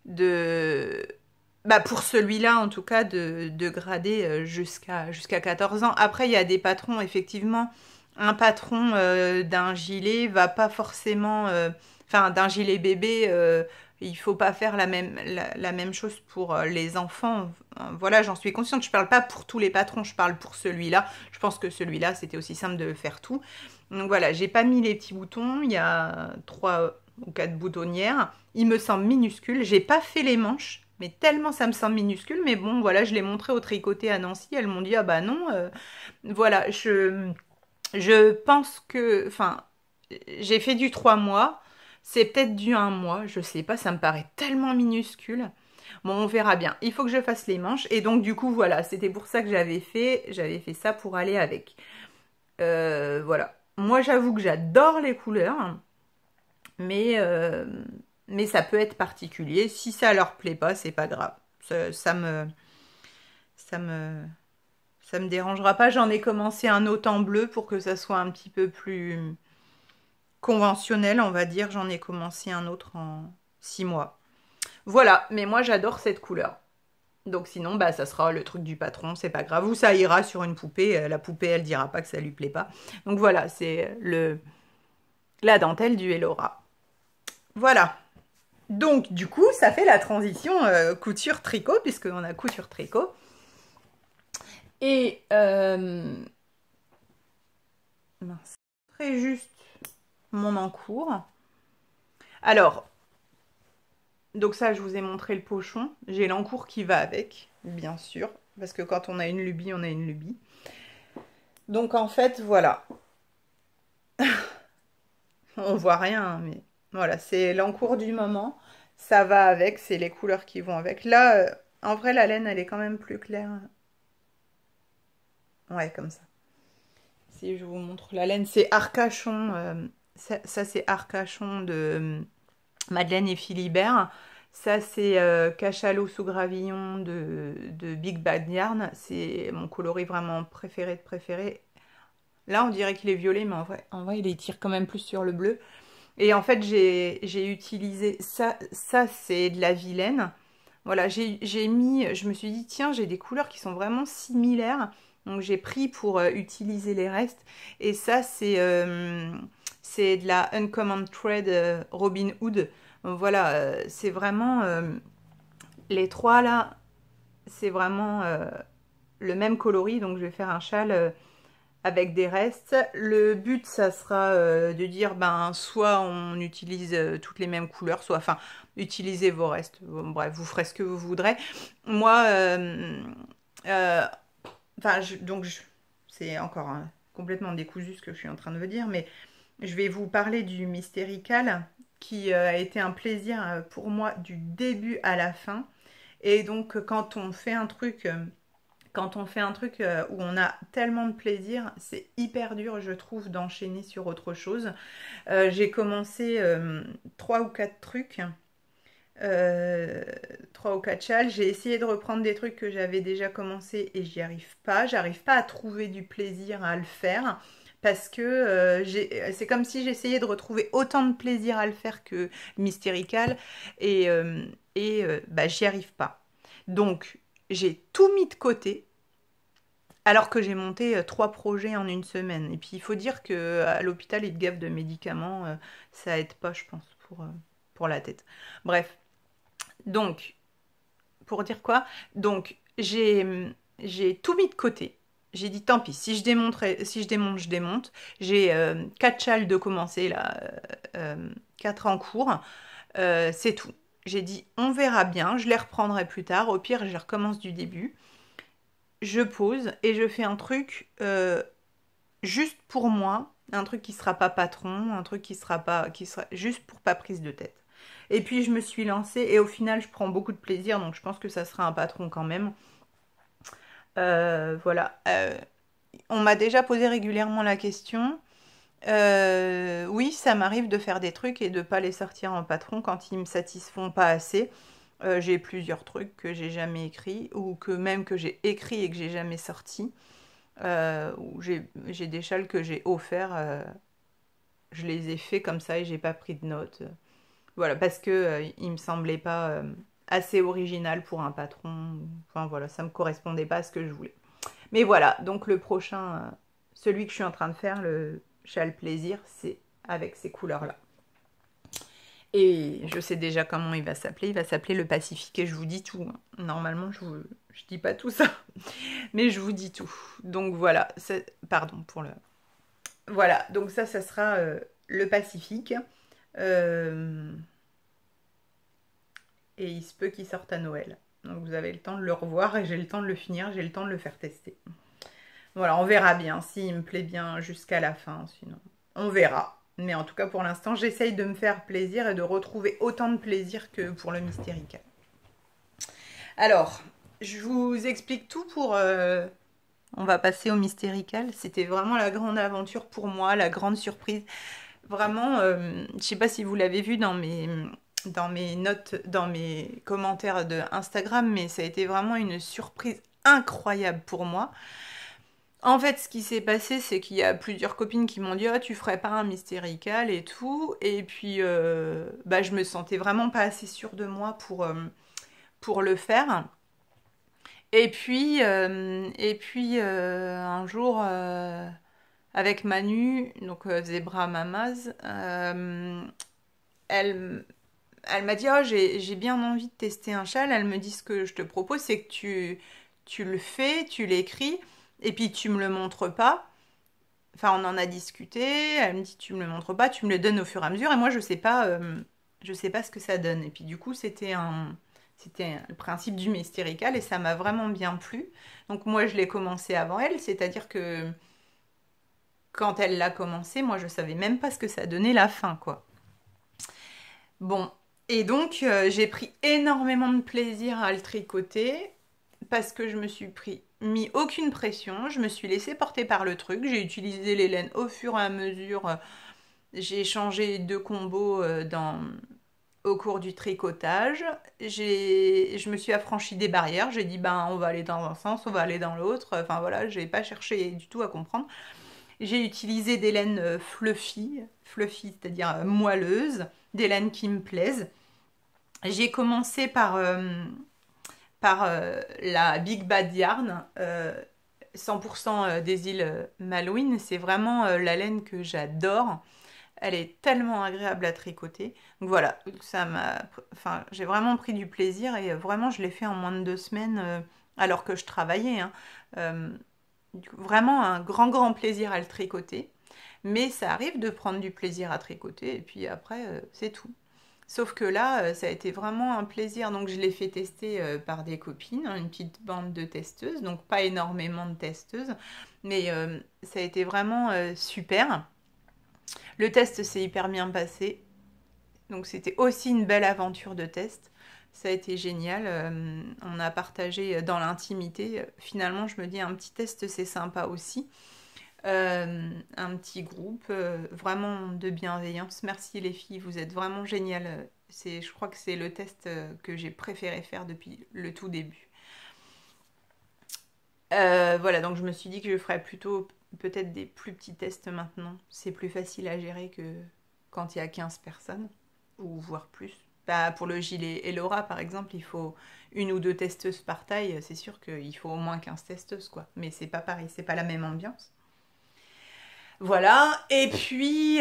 de bah pour celui-là en tout cas de grader jusqu'à 14 ans. Après il y a des patrons effectivement, un patron d'un gilet va pas forcément enfin d'un gilet bébé il faut pas faire la même chose pour les enfants. Voilà, j'en suis consciente. Je parle pas pour tous les patrons, je parle pour celui-là. Je pense que celui-là, c'était aussi simple de faire tout. Donc voilà, j'ai pas mis les petits boutons. Il y a 3 ou 4 boutonnières. Il me semble minuscule. J'ai pas fait les manches, mais tellement ça me semble minuscule. Mais bon, voilà, je l'ai montré au tricoté à Nancy. Elles m'ont dit, ah bah non. Voilà, je pense que... Enfin, j'ai fait du 3 mois. C'est peut-être du 1 mois, je sais pas, ça me paraît tellement minuscule. Bon, on verra bien. Il faut que je fasse les manches. Et donc, du coup, voilà, c'était pour ça que j'avais fait ça pour aller avec. Voilà. Moi, j'avoue que j'adore les couleurs, mais, euh, mais ça peut être particulier. Si ça leur plaît pas, c'est pas grave. Ça me, ça me dérangera pas. J'en ai commencé un autre en bleu pour que ça soit un petit peu plus conventionnel, on va dire. J'en ai commencé un autre en 6 mois. Voilà, mais moi j'adore cette couleur. Donc sinon, bah ça sera le truc du patron, c'est pas grave. Ou ça ira sur une poupée, la poupée elle dira pas que ça lui plaît pas. Donc voilà, c'est la dentelle du Elora. Voilà. Donc du coup, ça fait la transition couture-tricot, puisqu'on a couture-tricot. Et mince, très juste mon encours. Alors, donc ça, je vous ai montré le pochon. J'ai l'encours qui va avec, bien sûr. Parce que quand on a une lubie, on a une lubie. Donc en fait, voilà. On voit rien, hein, mais voilà, c'est l'encours du moment. Ça va avec, c'est les couleurs qui vont avec. Là, en vrai, la laine, elle est quand même plus claire. Ouais, comme ça. Si je vous montre la laine, c'est Arcachon. Ça c'est Arcachon de Madeleine et Philibert. Ça, c'est Cachalot sous gravillon de Big Bad Yarn. C'est mon coloris vraiment préféré de préféré. Là, on dirait qu'il est violet, mais en vrai, il tire quand même plus sur le bleu. Et en fait, j'ai utilisé ça. Ça, c'est de la vilaine. Voilà, j'ai mis... Je me suis dit, tiens, j'ai des couleurs qui sont vraiment similaires. Donc, j'ai pris pour utiliser les restes. Et ça, c'est de la Uncommon Thread Robin Hood. Donc, voilà, c'est vraiment... les trois, là, c'est vraiment le même coloris. Donc, je vais faire un châle avec des restes. Le but, ça sera de dire, ben, soit on utilise toutes les mêmes couleurs, soit, enfin, utilisez vos restes. Bon, bref, vous ferez ce que vous voudrez. Moi, enfin, c'est encore complètement décousu ce que je suis en train de vous dire, mais je vais vous parler du Mystérical qui a été un plaisir pour moi du début à la fin. Et donc, quand on fait un truc où on a tellement de plaisir, c'est hyper dur, je trouve, d'enchaîner sur autre chose. J'ai commencé 3 ou 4 trucs, 3 ou 4 chals. J'ai essayé de reprendre des trucs que j'avais déjà commencé et j'y arrive pas. J'arrive pas à trouver du plaisir à le faire. Parce que c'est comme si j'essayais de retrouver autant de plaisir à le faire que Mystérical bah, j'y arrive pas. Donc j'ai tout mis de côté alors que j'ai monté 3 projets en une semaine. Et puis il faut dire que à l'hôpital ils te gavent de médicaments, ça aide pas je pense pour la tête. Bref, donc pour dire quoi? Donc j'ai tout mis de côté. J'ai dit tant pis, si je démonte, je démonte. J'ai 4 châles de commencer là, 4 en cours. C'est tout. J'ai dit on verra bien, je les reprendrai plus tard. Au pire, je les recommence du début. Je pose et je fais un truc juste pour moi, un truc qui sera pas patron, un truc qui sera juste pour pas prise de tête. Et puis je me suis lancée et au final je prends beaucoup de plaisir, donc je pense que ça sera un patron quand même. Voilà. On m'a déjà posé régulièrement la question. Oui, ça m'arrive de faire des trucs et de pas les sortir en patron quand ils me satisfont pas assez. J'ai plusieurs trucs que j'ai jamais écrits ou que même que j'ai écrit et que j'ai jamais sorti. Ou j'ai des châles que j'ai offerts, je les ai faits comme ça et j'ai pas pris de notes. Voilà, parce que il me semblait pas assez original pour un patron. Enfin voilà, ça me correspondait pas à ce que je voulais. Mais voilà, donc le prochain, celui que je suis en train de faire, le châle plaisir, c'est avec ces couleurs-là. Et je sais déjà comment il va s'appeler. Il va s'appeler le Pacifique et je vous dis tout. Normalement, je dis pas tout ça, mais je vous dis tout. Donc voilà, pardon pour le... Voilà, donc ça sera le Pacifique. Euh, Et il se peut qu'il sorte à Noël. Donc vous avez le temps de le revoir et j'ai le temps de le finir, j'ai le temps de le faire tester. Voilà, on verra bien s'il me plaît bien jusqu'à la fin, sinon on verra. Mais en tout cas, pour l'instant, j'essaye de me faire plaisir et de retrouver autant de plaisir que pour le Mystérical. Alors, je vous explique tout pour... On va passer au Mystérical. C'était vraiment la grande aventure pour moi, la grande surprise. Vraiment, je sais pas si vous l'avez vu dans mes notes, dans mes commentaires de Instagram, mais ça a été vraiment une surprise incroyable pour moi. En fait, ce qui s'est passé, c'est qu'il y a plusieurs copines qui m'ont dit «Oh, tu ferais pas un Mystérical et tout». Et puis, bah, je me sentais vraiment pas assez sûre de moi pour le faire. Un jour, avec Manu, donc Zebra Mamaz, elle, elle m'a dit «Oh, j'ai bien envie de tester un châle». Elle me dit «Ce que je te propose, c'est que tu le fais, tu l'écris, et puis tu me le montres pas». Enfin, on en a discuté. Elle me dit «Tu me le montres pas, tu me le donnes au fur et à mesure». Et moi, je sais pas ce que ça donne. Et puis du coup, c'était le principe du Mystérical et ça m'a vraiment bien plu. Donc moi, je l'ai commencé avant elle, c'est-à-dire que quand elle l'a commencé, moi, je savais même pas ce que ça donnait la fin, quoi. Bon, et donc j'ai pris énormément de plaisir à le tricoter parce que je me suis mis aucune pression, je me suis laissée porter par le truc, j'ai utilisé les laines au fur et à mesure, j'ai changé 2 combos au cours du tricotage, je me suis affranchie des barrières, j'ai dit ben on va aller dans un sens, on va aller dans l'autre, enfin voilà, j'ai pas cherché du tout à comprendre. J'ai utilisé des laines fluffy, c'est-à-dire moelleuses, des laines qui me plaisent. J'ai commencé par la Big Bad Yarn, 100% des îles Malouines. C'est vraiment la laine que j'adore. Elle est tellement agréable à tricoter. Donc voilà, enfin, j'ai vraiment pris du plaisir et vraiment je l'ai fait en moins de 2 semaines alors que je travaillais, hein. Euh, Vraiment un grand plaisir à le tricoter. Mais ça arrive de prendre du plaisir à tricoter et puis après, c'est tout. Sauf que là, ça a été vraiment un plaisir. Donc je l'ai fait tester par des copines, hein, une petite bande de testeuses, donc pas énormément de testeuses, mais ça a été vraiment super. Le test s'est hyper bien passé. Donc c'était aussi une belle aventure de test. Ça a été génial. On a partagé dans l'intimité. Finalement, je me dis un petit test, c'est sympa aussi. Un petit groupe, vraiment de bienveillance. Merci les filles, vous êtes vraiment géniales. Je crois que c'est le test que j'ai préféré faire depuis le tout début. Voilà, donc je me suis dit que je ferais plutôt peut-être des plus petits tests maintenant. C'est plus facile à gérer que quand il y a 15 personnes, ou voire plus. Bah, pour le gilet et Laura, par exemple, il faut une ou deux testeuses par taille. C'est sûr qu'il faut au moins 15 testeuses, quoi. Mais c'est pas pareil, c'est pas la même ambiance. Voilà, et puis,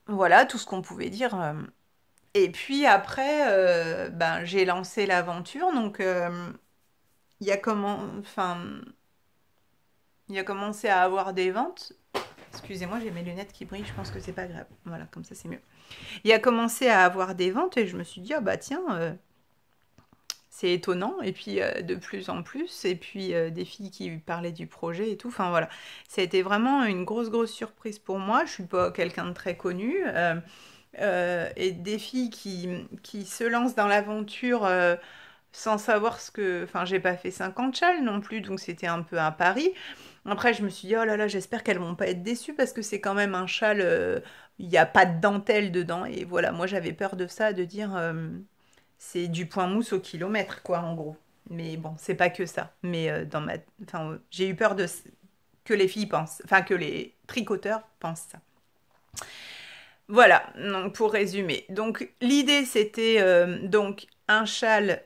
voilà tout ce qu'on pouvait dire. Et puis après, ben, j'ai lancé l'aventure, donc il y a comment, enfin, il a commencé à avoir des ventes. Excusez-moi, j'ai mes lunettes qui brillent, je pense que c'est pas grave. Voilà, comme ça c'est mieux. Il a commencé à avoir des ventes et je me suis dit, ah bah tiens, c'est étonnant. Et puis de plus en plus, et puis des filles qui parlaient du projet et tout. Enfin voilà, ça a été vraiment une grosse surprise pour moi. Je suis pas quelqu'un de très connu. Et des filles qui se lancent dans l'aventure sans savoir ce que... Enfin, j'ai pas fait 50 châles non plus, donc c'était un peu un pari. Après, je me suis dit, oh là là, j'espère qu'elles vont pas être déçues parce que c'est quand même un châle, il n'y a pas de dentelle dedans. Et voilà, moi j'avais peur de ça, de dire, c'est du point mousse au kilomètre, quoi, en gros. Mais bon, c'est pas que ça. Mais enfin, j'ai eu peur que les filles pensent, enfin, que les tricoteurs pensent ça. Voilà, donc pour résumer. Donc l'idée c'était donc un châle,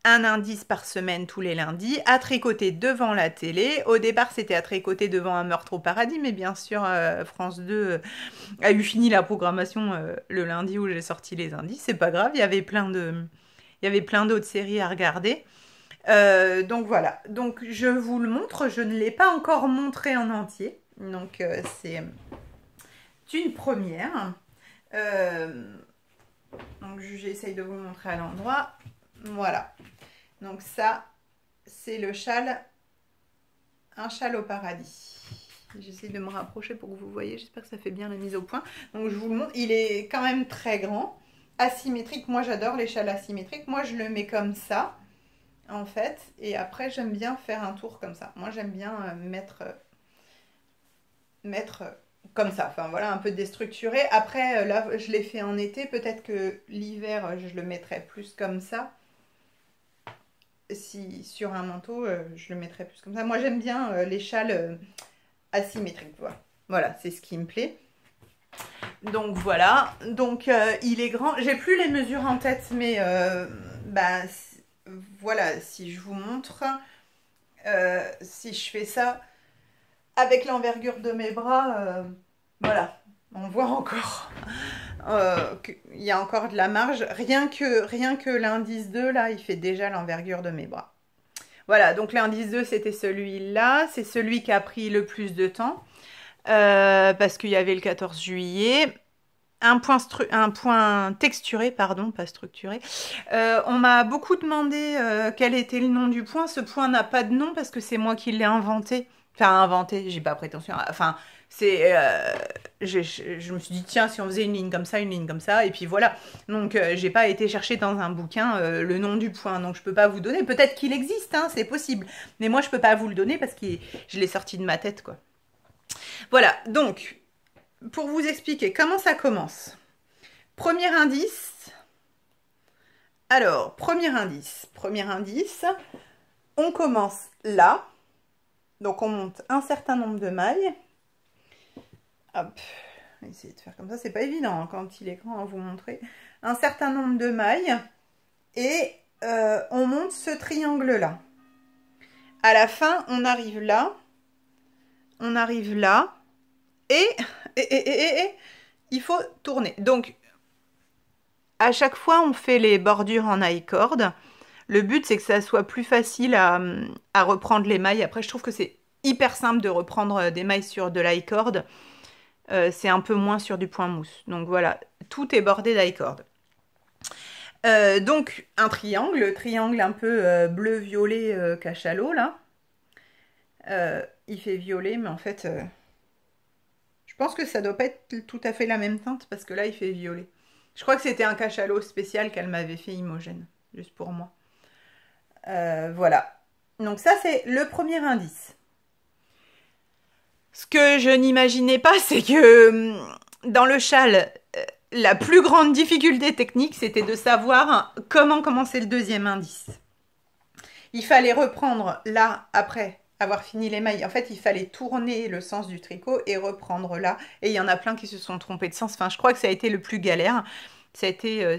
un indice par semaine tous les lundis, à tricoter devant la télé. Au départ c'était à tricoter devant Un meurtre au paradis, mais bien sûr France 2 a eu fini la programmation le lundi où j'ai sorti les indices. C'est pas grave, il y avait plein d'autres séries à regarder. Donc voilà, donc je vous le montre, je ne l'ai pas encore montré en entier. Donc c'est une première. Euh, donc j'essaye de vous le montrer à l'endroit. Voilà. Donc ça, c'est le châle, un châle au paradis. J'essaie de me rapprocher pour que vous voyez. J'espère que ça fait bien la mise au point. Donc je vous le montre. Il est quand même très grand, asymétrique. Moi j'adore les châles asymétriques. Moi je le mets comme ça, en fait. Et après j'aime bien faire un tour comme ça. Moi j'aime bien mettre comme ça, enfin voilà, un peu déstructuré. Après, là, je l'ai fait en été, peut-être que l'hiver, je le mettrai plus comme ça. Si sur un manteau, je le mettrai plus comme ça. Moi, j'aime bien les châles asymétriques, voilà. Voilà, c'est ce qui me plaît. Donc voilà, donc il est grand. J'ai plus les mesures en tête, mais bah, voilà, si je vous montre, si je fais ça avec l'envergure de mes bras, voilà, on voit encore qu'il y a encore de la marge. Rien que l'indice 2, là, il fait déjà l'envergure de mes bras. Voilà, donc l'indice 2, c'était celui-là. C'est celui qui a pris le plus de temps. Parce qu'il y avait le 14 juillet. Un point texturé, pardon, pas structuré. On m'a beaucoup demandé quel était le nom du point. Ce point n'a pas de nom parce que c'est moi qui l'ai inventé. Enfin, inventé, j'ai pas prétention. Enfin, c'est. Je me suis dit, tiens, si on faisait une ligne comme ça, et puis voilà. Donc, j'ai pas été chercher dans un bouquin le nom du point. Donc, je peux pas vous donner. Peut-être qu'il existe, hein, c'est possible. Mais moi, je peux pas vous le donner parce que je l'ai sorti de ma tête, quoi. Voilà, donc pour vous expliquer comment ça commence. Premier indice. Alors, premier indice, on commence là. Donc, on monte un certain nombre de mailles. Hop, on va essayer de faire comme ça. C'est pas évident hein, quand il est grand à vous montrer. Un certain nombre de mailles. Et on monte ce triangle-là. À la fin, on arrive là. On arrive là. Et il faut tourner. Donc, à chaque fois, on fait les bordures en I-cord. Le but, c'est que ça soit plus facile à reprendre les mailles. Après, je trouve que c'est hyper simple de reprendre des mailles sur de l'I-cord. C'est un peu moins sur du point mousse. Donc voilà, tout est bordé d'I-cord. Donc, un triangle un peu bleu-violet cachalot, là. Il fait violet, mais en fait, je pense que ça doit pas être tout à fait la même teinte, parce que là, il fait violet. Je crois que c'était un cachalot spécial qu'elle m'avait fait Imogen, juste pour moi. Voilà. Donc ça, c'est le premier indice. Ce que je n'imaginais pas, c'est que dans le châle, la plus grande difficulté technique, c'était de savoir comment commencer le deuxième indice. Il fallait reprendre là, après avoir fini les mailles. En fait, il fallait tourner le sens du tricot et reprendre là. Et il y en a plein qui se sont trompés de sens. Enfin, je crois que ça a été le plus galère. C'était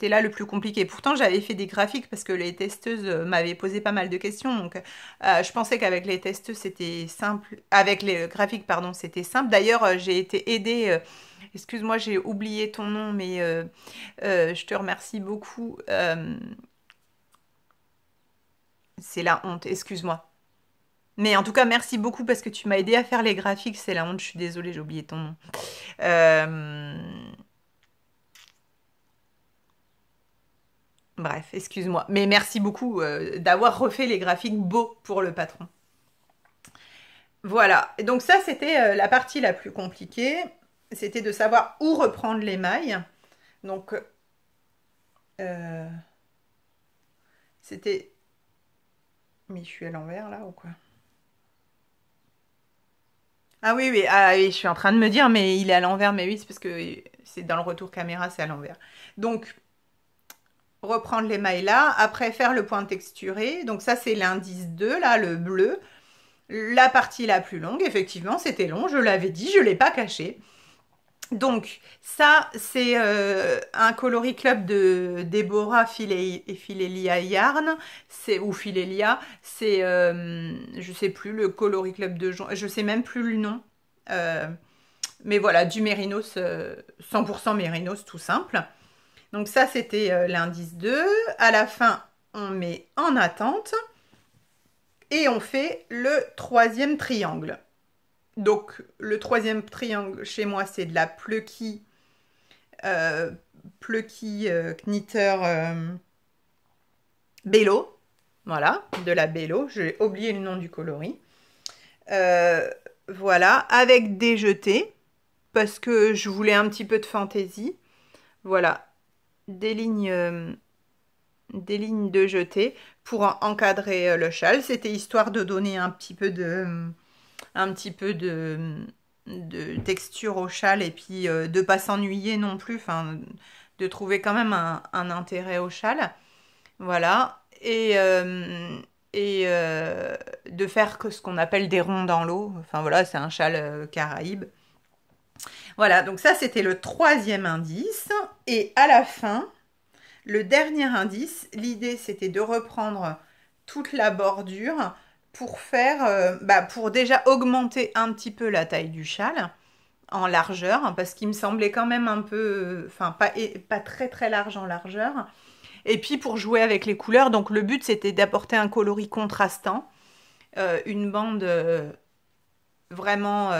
là le plus compliqué. Pourtant, j'avais fait des graphiques parce que les testeuses m'avaient posé pas mal de questions. Donc, je pensais qu'avec les testeuses, c'était simple. Avec les graphiques, pardon, c'était simple. D'ailleurs, j'ai été aidée. Excuse-moi, j'ai oublié ton nom, mais je te remercie beaucoup. C'est la honte, excuse-moi. Mais en tout cas, merci beaucoup parce que tu m'as aidé à faire les graphiques. C'est la honte, je suis désolée, j'ai oublié ton nom. Bref, excuse-moi. Mais merci beaucoup d'avoir refait les graphiques beaux pour le patron. Voilà. Et donc ça, c'était la partie la plus compliquée. C'était de savoir où reprendre les mailles. Donc, c'était... Mais je suis à l'envers là ou quoi? Ah oui, oui, ah oui, je suis en train de me dire, mais il est à l'envers, mais oui, c'est parce que c'est dans le retour caméra, c'est à l'envers. Donc, reprendre les mailles là, après faire le point texturé. Donc ça, c'est l'indice 2, là, le bleu. La partie la plus longue, effectivement, c'était long, je l'avais dit, je ne l'ai pas caché. Donc, ça, c'est un coloris club de Deborah Filelia Yarn, ou Filelia, c'est, je sais plus, le coloris club de juin, je sais même plus le nom. Mais voilà, du mérinos, 100% mérinos, tout simple. Donc ça, c'était l'indice 2. À la fin, on met en attente et on fait le troisième triangle. Donc le troisième triangle chez moi, c'est de la Plucky Knitter Bello. Voilà, de la Bello. J'ai oublié le nom du coloris. Voilà, avec des jetés, parce que je voulais un petit peu de fantaisie. Voilà, des lignes de jetés pour encadrer le châle. C'était histoire de donner un petit peu de texture au châle et puis de pas s'ennuyer non plus, enfin de trouver quand même un intérêt au châle. Voilà. Et de faire que ce qu'on appelle des ronds dans l'eau. Enfin voilà, c'est un châle caraïbe. Voilà, donc ça c'était le troisième indice. Et à la fin, le dernier indice, l'idée c'était de reprendre toute la bordure pour faire, pour déjà augmenter un petit peu la taille du châle en largeur, parce qu'il me semblait quand même un peu, enfin pas très très large en largeur. Et puis pour jouer avec les couleurs, donc le but c'était d'apporter un coloris contrastant, une bande vraiment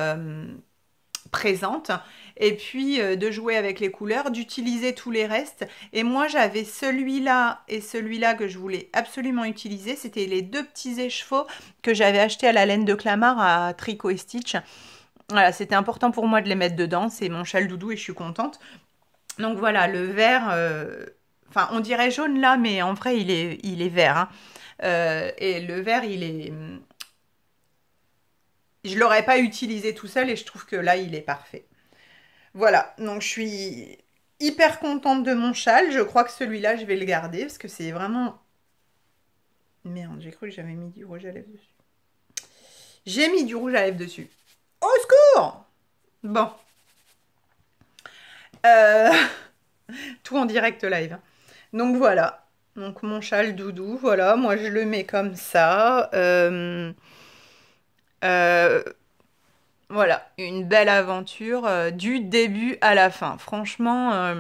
présente, et puis de jouer avec les couleurs, d'utiliser tous les restes. Et moi j'avais celui-là et celui-là que je voulais absolument utiliser, c'était les deux petits écheveaux que j'avais achetés à la laine de Clamart à Tricot et Stitch. Voilà, c'était important pour moi de les mettre dedans, c'est mon châle doudou et je suis contente. Donc voilà, le vert, enfin on dirait jaune là, mais en vrai il est vert. Hein. Et le vert, je l'aurais pas utilisé tout seul et je trouve que là il est parfait. Voilà, donc je suis hyper contente de mon châle. Je crois que celui-là je vais le garder parce que c'est vraiment... Merde, j'ai cru que j'avais mis du rouge à lèvres dessus. J'ai mis du rouge à lèvres dessus. Au secours! Bon. Tout en direct live. Donc voilà. Donc mon châle doudou, voilà. Moi je le mets comme ça. Voilà. Une belle aventure du début à la fin. Franchement,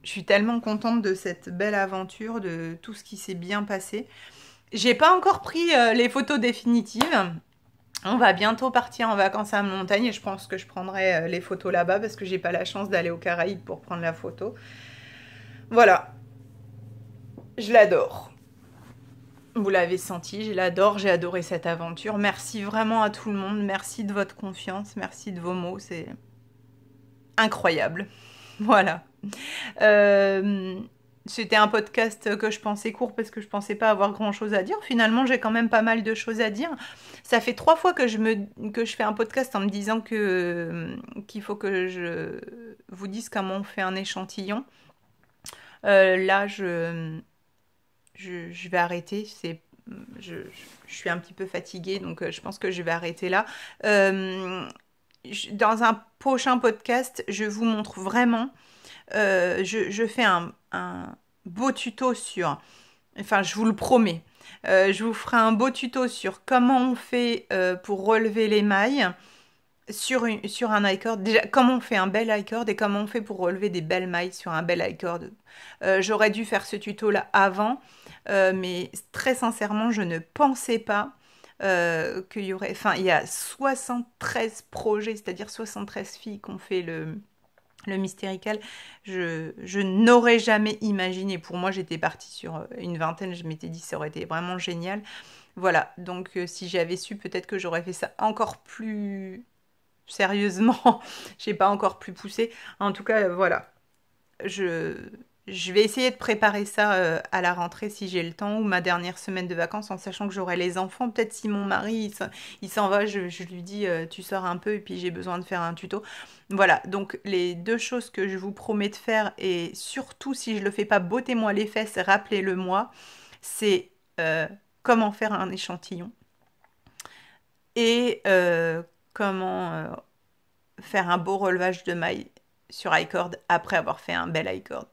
je suis tellement contente de cette belle aventure, de tout ce qui s'est bien passé. J'ai pas encore pris les photos définitives. On va bientôt partir en vacances à la montagne et je pense que je prendrai les photos là-bas parce que j'ai pas la chance d'aller aux Caraïbes pour prendre la photo. Voilà, je l'adore. Vous l'avez senti, je l'adore, j'ai adoré cette aventure. Merci vraiment à tout le monde, merci de votre confiance, merci de vos mots, incroyable. Voilà. Euh, C'était un podcast que je pensais court parce que je pensais pas avoir grand-chose à dire. Finalement, j'ai quand même pas mal de choses à dire. Ça fait 3 fois que je fais un podcast en me disant qu'il faut que je vous dise comment on fait un échantillon. Là, je vais arrêter. Je suis un petit peu fatiguée, donc je pense que je vais arrêter là. Euh, dans un prochain podcast, je vous montre vraiment. Je fais un beau tuto sur. Enfin, je vous le promets. Je vous ferai un beau tuto sur comment on fait pour relever les mailles sur un high cord. Déjà, comment on fait un bel high cord et comment on fait pour relever des belles mailles sur un bel high cord. J'aurais dû faire ce tuto-là avant, mais très sincèrement, je ne pensais pas qu'il y aurait... Enfin, il y a 73 projets, c'est-à-dire 73 filles qui ont fait le Mystérical. Je n'aurais jamais imaginé. Pour moi, j'étais partie sur une vingtaine. Je m'étais dit, ça aurait été vraiment génial. Voilà, donc si j'avais su, peut-être que j'aurais fait ça encore plus sérieusement. J'ai pas encore plus poussé. En tout cas, voilà. Je, je vais essayer de préparer ça à la rentrée si j'ai le temps ou ma dernière semaine de vacances en sachant que j'aurai les enfants. Peut-être si mon mari il s'en va, je lui dis tu sors un peu et puis j'ai besoin de faire un tuto. Voilà, donc les 2 choses que je vous promets de faire et surtout si je le fais pas, bottez-moi les fesses, rappelez-le moi, c'est comment faire un échantillon et comment faire un beau relevage de mailles sur iCord après avoir fait un bel iCord.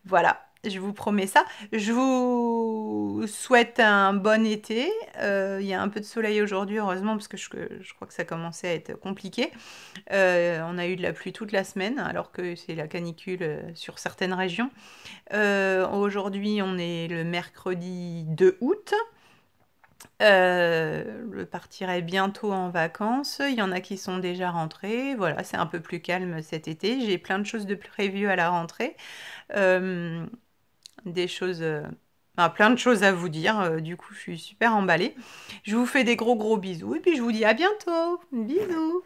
Voilà, je vous promets ça. Je vous souhaite un bon été. Il y a un peu de soleil aujourd'hui, heureusement, parce que je crois que ça commençait à être compliqué. On a eu de la pluie toute la semaine, alors que c'est la canicule sur certaines régions. Aujourd'hui, on est le mercredi 2 août. Je partirai bientôt en vacances. Il y en a qui sont déjà rentrés. Voilà, c'est un peu plus calme cet été. J'ai plein de choses de prévues à la rentrée. Euh, des choses, enfin, plein de choses à vous dire. Du coup, je suis super emballée. Je vous fais des gros gros bisous et puis je vous dis à bientôt. Bisous.